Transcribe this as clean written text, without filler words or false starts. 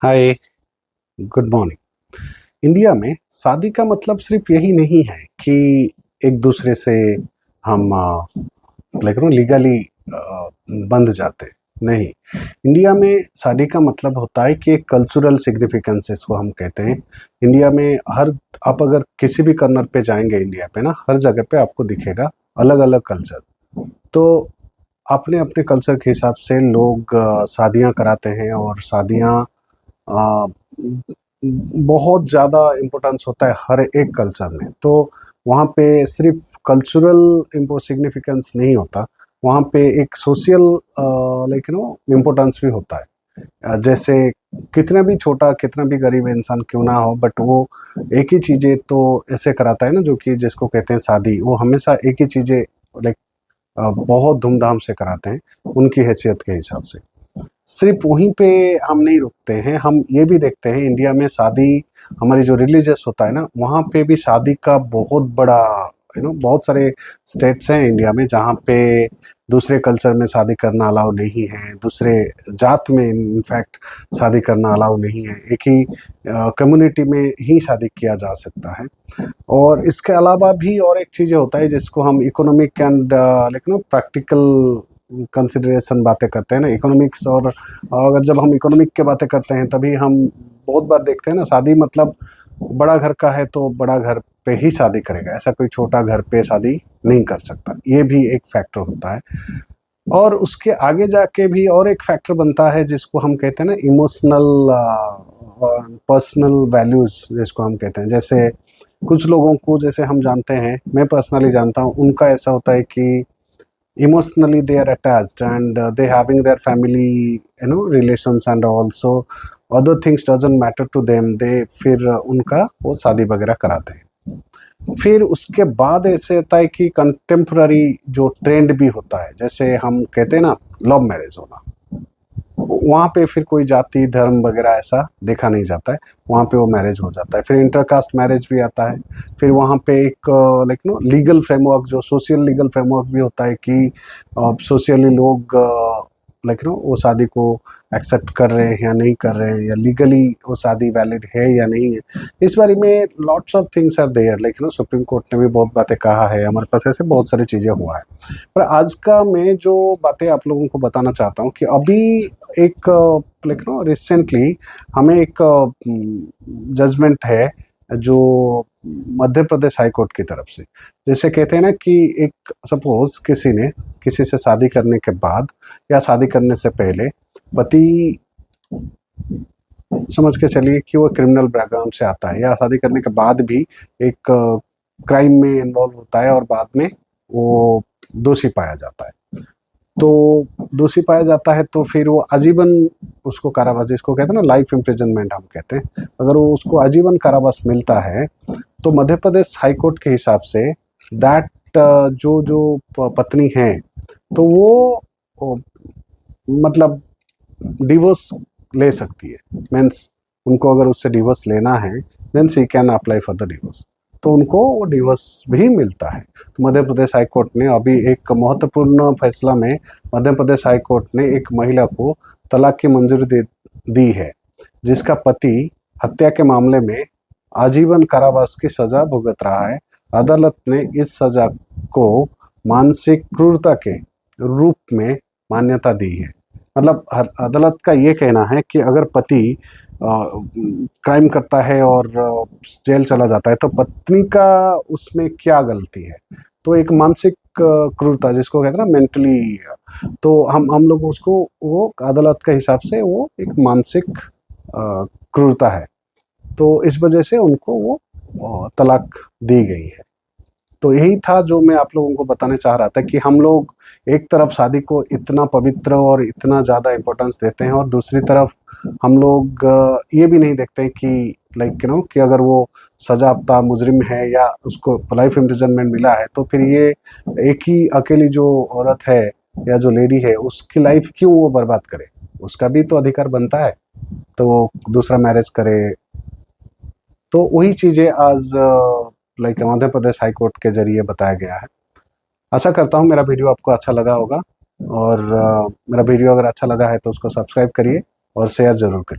हाय, good morning. India में शादी का मतलब सिर्फ यही नहीं है कि एक दूसरे से हम लाइक नो लीगली बंध जाते। नहीं, इंडिया में शादी का मतलब होता है कि एक कल्चरल सिग्निफिकेंस इसको हम कहते हैं। इंडिया में हर आप अगर किसी भी कॉर्नर पे जाएंगे इंडिया पे ना, हर जगह पे आपको दिखेगा अलग अलग कल्चर। तो अपने अपने कल्चर के हिसाब से लोग शादियां कराते हैं और शादियां अ, बहुत ज़्यादा इम्पोर्टेंस होता है हर एक कल्चर में। तो वहाँ पे सिर्फ कल्चरल इम्पो सिग्निफिकेंस नहीं होता, वहाँ पे एक सोशल लाइक इम्पोर्टेंस भी होता है। जैसे कितना भी छोटा कितना भी गरीब इंसान क्यों ना हो, बट वो एक ही चीज़ें तो ऐसे कराता है ना, जो कि जिसको कहते हैं शादी, वो हमेशा एक ही चीज़ें लाइक बहुत धूमधाम से कराते हैं उनकी हैसियत के हिसाब से। सिर्फ वहीं पे हम नहीं रुकते हैं, हम ये भी देखते हैं इंडिया में शादी हमारी जो रिलीजियस होता है ना, वहाँ पे भी शादी का बहुत बड़ा बहुत सारे स्टेट्स हैं इंडिया में जहाँ पे दूसरे कल्चर में शादी करना अलाउ नहीं है, दूसरे जात में इनफैक्ट शादी करना अलाउ नहीं है, एक ही कम्युनिटी में ही शादी किया जा सकता है। और इसके अलावा भी और एक चीज़ होता है जिसको हम इकोनॉमिक एंड प्रैक्टिकल कंसिडरेशन बातें करते हैं ना, इकोनॉमिक्स। और अगर जब हम इकोनॉमिक के बातें करते हैं तभी हम बहुत बार देखते हैं ना, शादी मतलब बड़ा घर का है तो बड़ा घर पे ही शादी करेगा, ऐसा कोई छोटा घर पे शादी नहीं कर सकता, ये भी एक फैक्टर होता है। और उसके आगे जाके भी और एक फैक्टर बनता है जिसको हम कहते हैं ना इमोशनल और पर्सनल वैल्यूज, जिसको हम कहते हैं। जैसे कुछ लोगों को, जैसे हम जानते हैं, मैं पर्सनली जानता हूँ, उनका ऐसा होता है कि emotionally they are attached and they having their family relations and also other things doesn't matter to them, they फिर उनका वो शादी वगैरह कराते हैं। फिर उसके बाद ऐसे होता है कि कंटेम्प्ररी जो ट्रेंड भी होता है, जैसे हम कहते हैं ना लव मैरिज होना, वहाँ पे फिर कोई जाति धर्म वगैरह ऐसा देखा नहीं जाता है, वहाँ पे वो मैरिज हो जाता है। फिर इंटरकास्ट मैरिज भी आता है। फिर वहाँ पे एक लाइक लीगल फ्रेमवर्क, जो सोशल लीगल फ्रेमवर्क भी होता है कि सोशली लोग लाइक वो शादी को एक्सेप्ट कर रहे हैं या नहीं कर रहे हैं, या लीगली वो शादी वैलिड है या नहीं है। इस बारे में lots of things are there, like Supreme Court ने भी बहुत बातें कहा है, हमारे पास ऐसे बहुत सारी चीज़ें हुआ है। पर आज का मैं जो बातें आप लोगों को बताना चाहता हूँ कि अभी एक लाइक रिसेंटली हमें एक जजमेंट है जो मध्य प्रदेश हाई कोर्ट की तरफ से। जैसे कहते हैं ना कि एक सपोज किसी ने किसी से शादी करने के बाद या शादी करने से पहले, पति समझ के चलिए कि वो क्रिमिनल बैकग्राउंड से आता है, या शादी करने के बाद भी एक क्राइम में इन्वॉल्व होता है और बाद में वो दोषी पाया जाता है। तो दोषी पाया जाता है तो फिर वो आजीवन उसको कारावास, जिसको कहते हैं ना लाइफ इम्प्रिजनमेंट हम कहते हैं, अगर वो उसको आजीवन कारावास मिलता है तो मध्य प्रदेश हाई कोर्ट के हिसाब से दैट जो जो पत्नी है तो वो मतलब डिवोर्स ले सकती है। मीन्स उनको अगर उससे डिवोर्स लेना है then she can apply for the divorce, तो उनको वो डिवोर्स भी मिलता है। तो मध्य प्रदेश हाई कोर्ट ने अभी एक महत्वपूर्ण फैसला में, मध्य प्रदेश हाई कोर्ट ने एक महिला को तलाक की मंजूरी दी है, जिसका पति हत्या के मामले में आजीवन कारावास की सजा भुगत रहा है। अदालत ने इस सजा को मानसिक क्रूरता के रूप में मान्यता दी है। मतलब अदालत का ये कहना है कि अगर पति क्राइम करता है और जेल चला जाता है तो पत्नी का उसमें क्या गलती है। तो एक मानसिक क्रूरता, जिसको कहते हैं ना मेंटली, तो हम लोग उसको, वो अदालत के हिसाब से वो एक मानसिक क्रूरता है, तो इस वजह से उनको वो तलाक दी गई है। तो यही था जो मैं आप लोगों को बताना चाह रहा था कि हम लोग एक तरफ शादी को इतना पवित्र और इतना ज़्यादा इम्पोर्टेंस देते हैं, और दूसरी तरफ हम लोग ये भी नहीं देखते कि लाइक कि अगर वो सजायाफ्ता मुजरिम है या उसको लाइफ इम्प्रिजनमेंट मिला है तो फिर ये एक ही अकेली जो औरत है या जो लेडी है उसकी लाइफ क्यों वो बर्बाद करे, उसका भी तो अधिकार बनता है तो वो दूसरा मैरिज करे। तो वही चीज़ें आज like Madhya Pradesh high court के जरिए बताया गया है। आशा करता हूँ मेरा वीडियो आपको अच्छा लगा होगा, और मेरा वीडियो अगर अच्छा लगा है तो उसको सब्सक्राइब करिए और शेयर ज़रूर करिए।